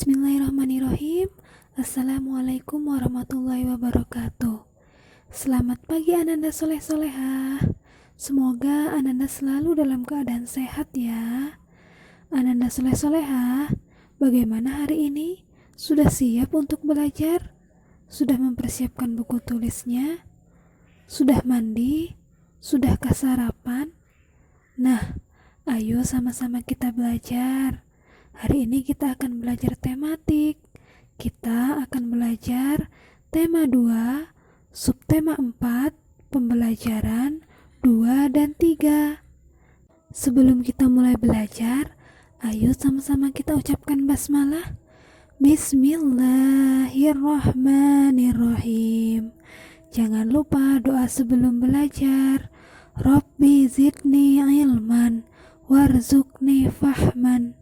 Bismillahirrahmanirrahim. Assalamualaikum warahmatullahi wabarakatuh. Selamat pagi Ananda soleh-solehah. Semoga Ananda selalu dalam keadaan sehat ya. Ananda soleh-solehah, bagaimana hari ini? Sudah siap untuk belajar? Sudah mempersiapkan buku tulisnya? Sudah mandi? Sudahkah sarapan? Nah, ayo sama-sama kita belajar. Hari ini kita akan belajar tematik. Kita akan belajar tema 2, subtema 4, pembelajaran 2 dan 3. Sebelum kita mulai belajar, ayo sama-sama kita ucapkan basmalah. Bismillahirrahmanirrahim. Jangan lupa doa sebelum belajar. Rabbi zidni ilman warzuqni fahman.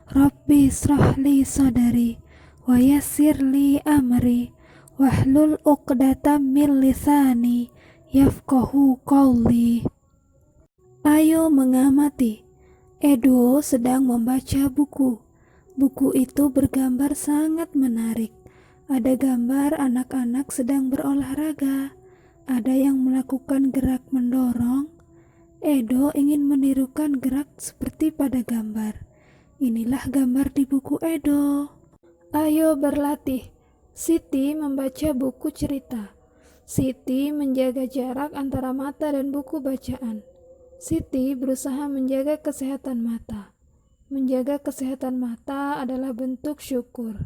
Rabbi srahli sadari wa yassirli amri wahlul uqdatam min lisani yafqahu qawli. Ayo mengamati. Edo sedang membaca buku. Buku itu bergambar sangat menarik. Ada gambar anak-anak sedang berolahraga. Ada yang melakukan gerak mendorong. Edo ingin menirukan gerak seperti pada gambar. Inilah gambar di buku Edo. Ayo berlatih. Siti membaca buku cerita. Siti menjaga jarak antara mata dan buku bacaan. Siti berusaha menjaga kesehatan mata. Menjaga kesehatan mata adalah bentuk syukur.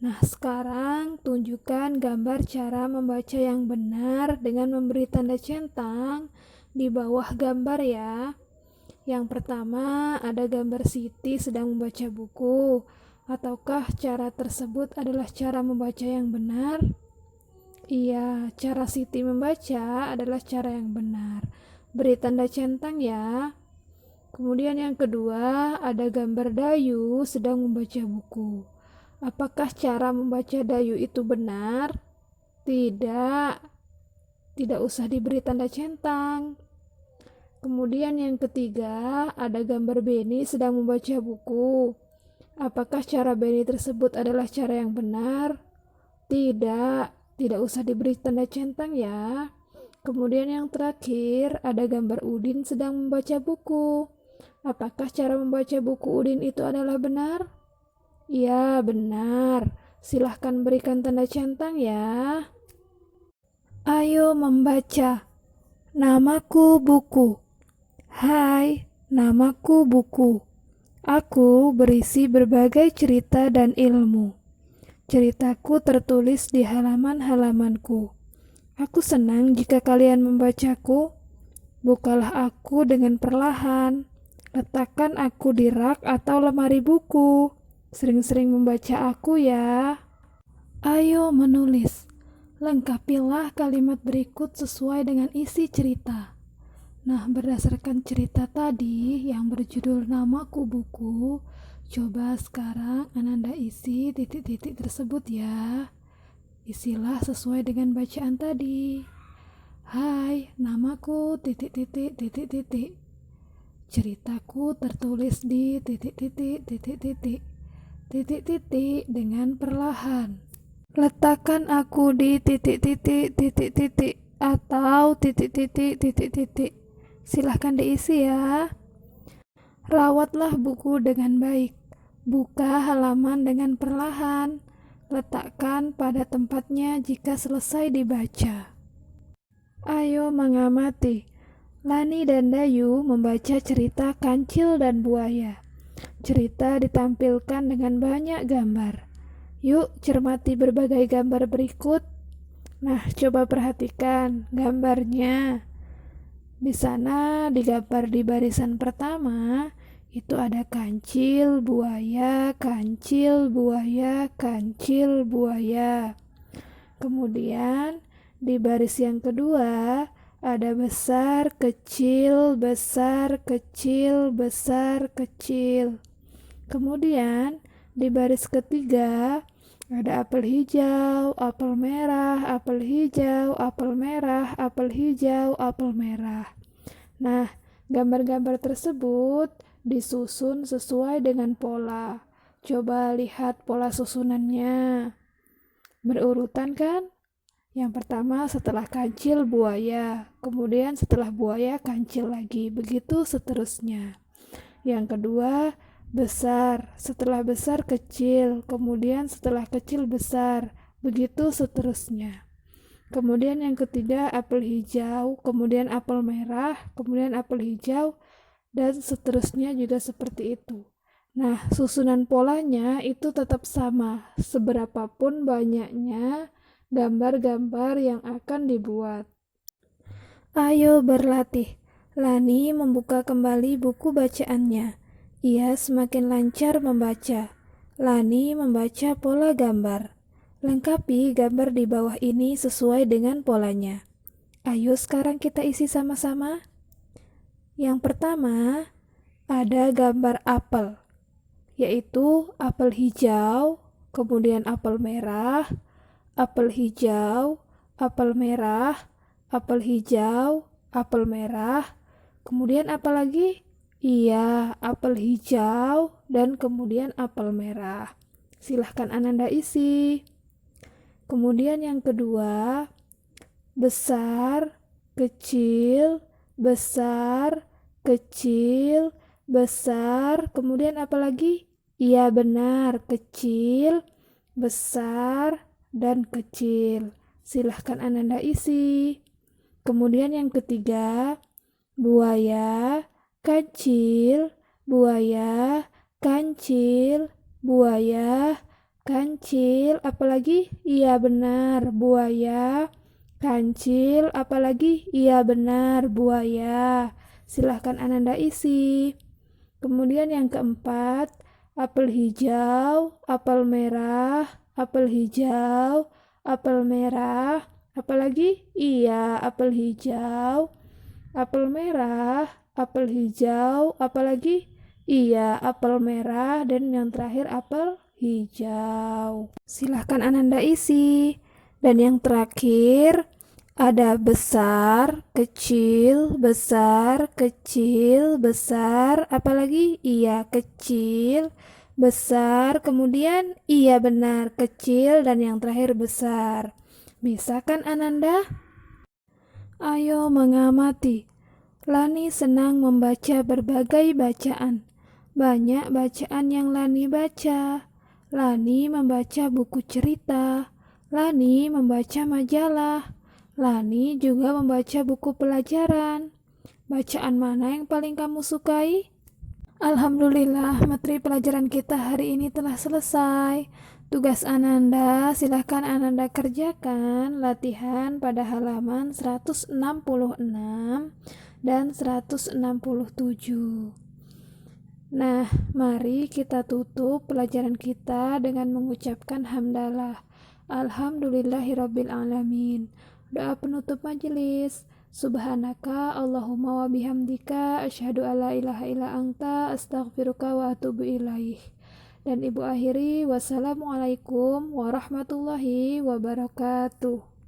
Nah, sekarang tunjukkan gambar cara membaca yang benar dengan memberi tanda centang di bawah gambar ya. Yang pertama, ada gambar Siti sedang membaca buku. Ataukah cara tersebut adalah cara membaca yang benar? Iya, cara Siti membaca adalah cara yang benar. Beri tanda centang ya. Kemudian yang kedua, ada gambar Dayu sedang membaca buku. Apakah cara membaca Dayu itu benar? Tidak. Tidak usah diberi tanda centang. Kemudian yang ketiga, ada gambar Beni sedang membaca buku. Apakah cara Beni tersebut adalah cara yang benar? Tidak, tidak usah diberi tanda centang ya. Kemudian yang terakhir, ada gambar Udin sedang membaca buku. Apakah cara membaca buku Udin itu adalah benar? Ya, benar. Silahkan berikan tanda centang ya. Ayo membaca. Namaku buku. Hai, namaku buku. Aku berisi berbagai cerita dan ilmu. Ceritaku tertulis di halaman-halamanku. Aku senang jika kalian membacaku. Bukalah aku dengan perlahan. Letakkan aku di rak atau lemari buku. Sering-sering membaca aku ya. Ayo menulis. Lengkapilah kalimat berikut sesuai dengan isi cerita. Nah, berdasarkan cerita tadi yang berjudul Namaku Buku, coba sekarang Ananda isi titik-titik tersebut ya. Isilah sesuai dengan bacaan tadi. Hai, namaku titik-titik titik-titik. Ceritaku tertulis di titik-titik titik-titik. Titik-titik dengan perlahan. Letakkan aku di titik-titik titik-titik atau titik-titik titik-titik. Silahkan diisi ya. Rawatlah buku dengan baik. Buka halaman dengan perlahan. Letakkan pada tempatnya jika selesai dibaca. Ayo mengamati. Lani dan Dayu membaca cerita Kancil dan Buaya. Cerita ditampilkan dengan banyak gambar. Yuk cermati berbagai gambar berikut. Nah, coba perhatikan gambarnya. Di sana digambar di barisan pertama itu ada kancil, buaya, kancil, buaya, kancil, buaya. Kemudian di baris yang kedua ada besar, kecil, besar, kecil, besar, kecil. Kemudian di baris ketiga ada apel hijau, apel merah, apel hijau, apel merah, apel hijau, apel merah. Nah, gambar-gambar tersebut disusun sesuai dengan pola. Coba lihat pola susunannya. Berurutan kan? Yang pertama setelah kancil buaya, kemudian setelah buaya kancil lagi, begitu seterusnya. Yang kedua besar, setelah besar kecil, kemudian setelah kecil besar, begitu seterusnya. Kemudian yang ketiga apel hijau, kemudian apel merah, kemudian apel hijau, dan seterusnya juga seperti itu. Nah, susunan polanya itu tetap sama, seberapapun banyaknya gambar-gambar yang akan dibuat. Ayo berlatih. Lani membuka kembali buku bacaannya. Ia semakin lancar membaca. Lani membaca pola gambar. Lengkapi gambar di bawah ini sesuai dengan polanya. Ayo sekarang kita isi sama-sama. Yang pertama, ada gambar apel, yaitu apel hijau, kemudian apel merah, apel hijau, apel merah, apel hijau, apel merah, kemudian apa lagi? Iya, apel hijau, dan kemudian apel merah. Silahkan Ananda isi. Kemudian yang kedua, besar, kecil, besar, kecil, besar, kemudian apa lagi? Iya benar, kecil, besar, dan kecil. Silahkan Ananda isi. Kemudian yang ketiga, buaya, kancil, buaya, kancil, buaya, kancil, apalagi? Iya benar, buaya, kancil, apalagi? Iya benar, buaya. Silahkan Ananda isi. Kemudian yang keempat, apel hijau, apel merah, apel hijau, apel merah, apalagi? Iya, apel hijau, apel merah, apel hijau, apalagi? Iya, apel merah, dan yang terakhir apel hijau. Silahkan Ananda isi. Dan yang terakhir ada besar, kecil, besar, kecil, besar, apalagi? Iya, kecil, besar, kemudian iya benar, kecil, dan yang terakhir besar. Bisa kan Ananda? Ayo mengamati. Lani senang membaca berbagai bacaan. Banyak bacaan yang Lani baca. Lani membaca buku cerita. Lani membaca majalah. Lani juga membaca buku pelajaran. Bacaan mana yang paling kamu sukai? Alhamdulillah, materi pelajaran kita hari ini telah selesai. Tugas Ananda, silahkan Ananda kerjakan latihan pada halaman 166 dan 167. Nah, mari kita tutup pelajaran kita dengan mengucapkan hamdalah. Alhamdulillahirabbil alamin. Doa penutup majelis. Subhanaka Allahumma wa bihamdika asyhadu alla ilaha illa anta astaghfiruka wa atubu ilaih. Dan ibu akhiri, wassalamualaikum warahmatullahi wabarakatuh.